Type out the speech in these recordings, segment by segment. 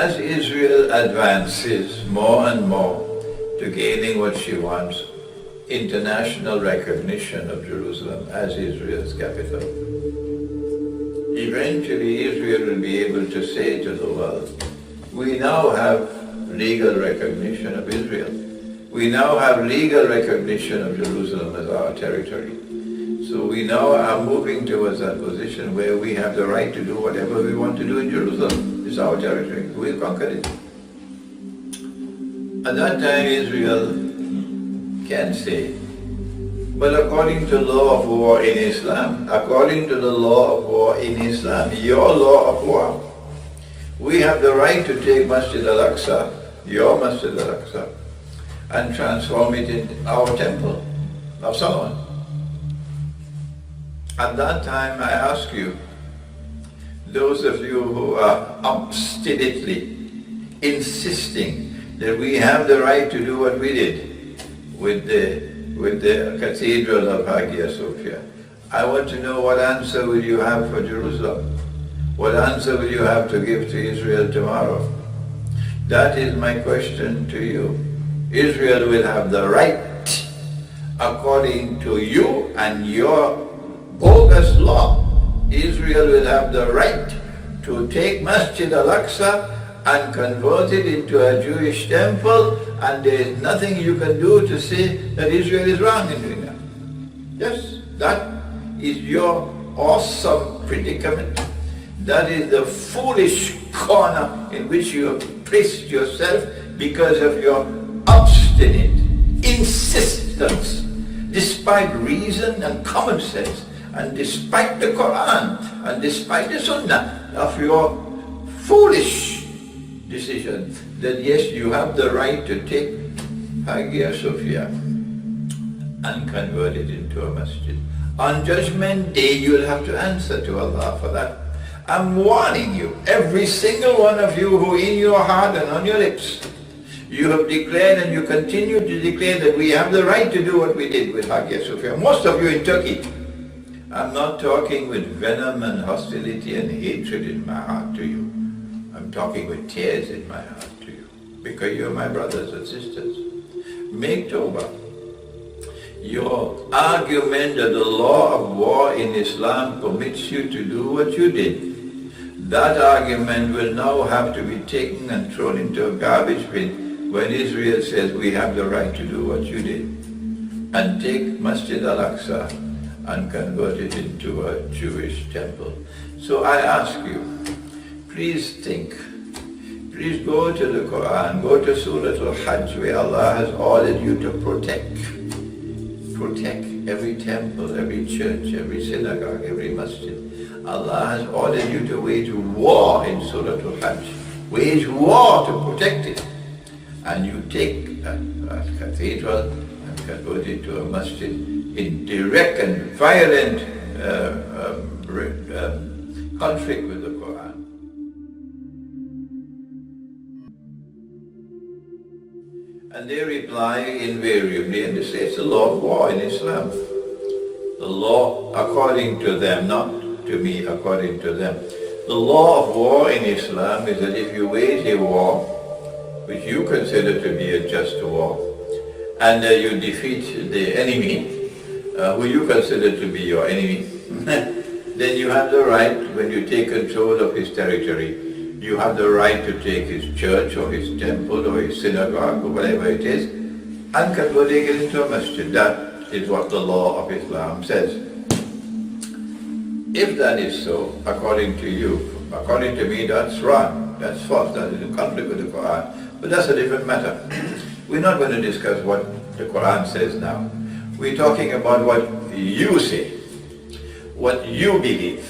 as Israel advances more and more to gaining what she wants, international recognition of Jerusalem as Israel's capital, eventually Israel will be able to say to the world, we now have legal recognition of Israel. We now have legal recognition of Jerusalem as our territory. So we now are moving towards that position where we have the right to do whatever we want to do in Jerusalem. It's our territory. We've conquered it. At that time Israel can say, but according to law of war in Islam, according to the law of war in Islam, your law of war, we have the right to take Masjid al-Aqsa, your Masjid al-Aqsa, and transform it into our temple of Solomon. At that time I ask you, those of you who are obstinately insisting that we have the right to do what we did with the Cathedral of Hagia Sophia, I want to know what answer will you have for Jerusalem? What answer will you have to give to Israel tomorrow? That is my question to you. Israel will have the right, according to you and your bogus law, Israel will have the right to take Masjid al-Aqsa and convert it into a Jewish temple, and there is nothing you can do to say that Israel is wrong in doing that. Yes, that is your awesome predicament. That is the foolish corner in which you have placed yourself because of your obstinate insistence, despite reason and common sense, and despite the Quran, and despite the Sunnah, of your foolish decision that yes, you have the right to take Hagia Sophia and convert it into a masjid. On Judgment Day, you will have to answer to Allah for that. I'm warning you, every single one of you who in your heart and on your lips, you have declared and you continue to declare that we have the right to do what we did with Hagia Sophia. Most of you in Turkey. I'm not talking with venom and hostility and hatred in my heart to you. I'm talking with tears in my heart to you, because you're my brothers and sisters. Make tawbah. Your argument that the law of war in Islam permits you to do what you did, that argument will now have to be taken and thrown into a garbage bin when Israel says we have the right to do what you did, and take Masjid al-Aqsa and convert it into a Jewish temple. So I ask you, please think, please go to the Quran, go to Surah Al-Hajj, where Allah has ordered you to protect every temple, every church, every synagogue, every masjid. Allah has ordered you to wage war in Surah Al-Hajj, wage war to protect it. And you take a cathedral and convert it to a masjid in direct and violent conflict with the Quran. And they reply invariably, and they say it's the law of war in Islam. The law according to them, not to me, according to them. The law of war in Islam is that if you wage a war, which you consider to be a just war, and you defeat the enemy, who you consider to be your enemy, then you have the right, when you take control of his territory, you have the right to take his church or his temple or his synagogue or whatever it is, and converting it into a masjid. That is what the law of Islam says. If that is so, according to you, according to me, that's wrong, that's false, that is in conflict with the Quran. But that's a different matter. We're not going to discuss what the Quran says now. We're talking about what you say, what you believe,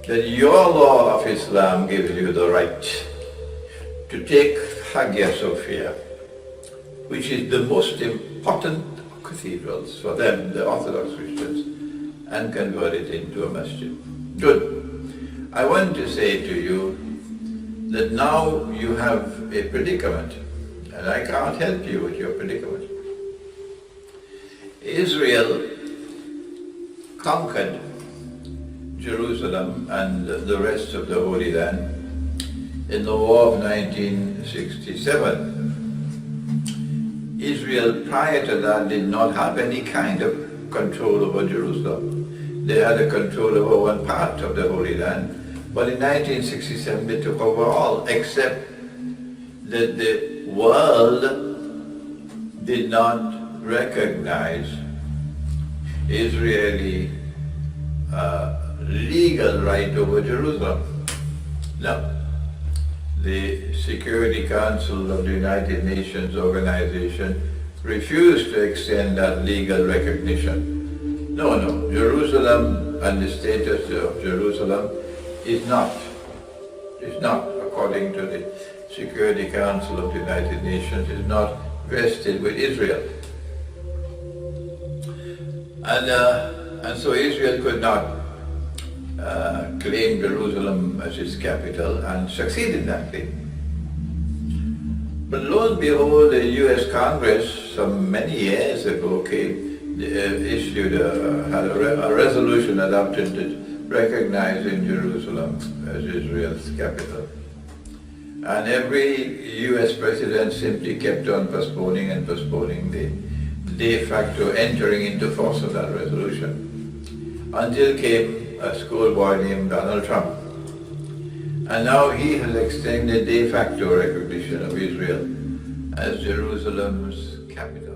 that your law of Islam gives you the right to take Hagia Sophia, which is the most important cathedrals for them, the Orthodox Christians, and convert it into a masjid. Good. I want to say to you that now you have a predicament, and I can't help you with your predicament. Israel conquered Jerusalem and the rest of the Holy Land in the War of 1967. Israel prior to that did not have any kind of control over Jerusalem. They had a control over one part of the Holy Land, but in 1967 they took over all, except that the world did not recognize Israeli legal right over Jerusalem. Now, the Security Council of the United Nations organization refused to extend that legal recognition. No, Jerusalem and the status of Jerusalem is not, according to the Security Council of the United Nations, is not vested with Israel. And so Israel could not claim Jerusalem as its capital and succeed in that claim. But lo and behold, the US Congress, some many years ago, had a resolution adopted recognizing Jerusalem as Israel's capital. And every US president simply kept on postponing and postponing the de facto entering into force of that resolution, until came a schoolboy named Donald Trump. And now he has extended de facto recognition of Israel as Jerusalem's capital.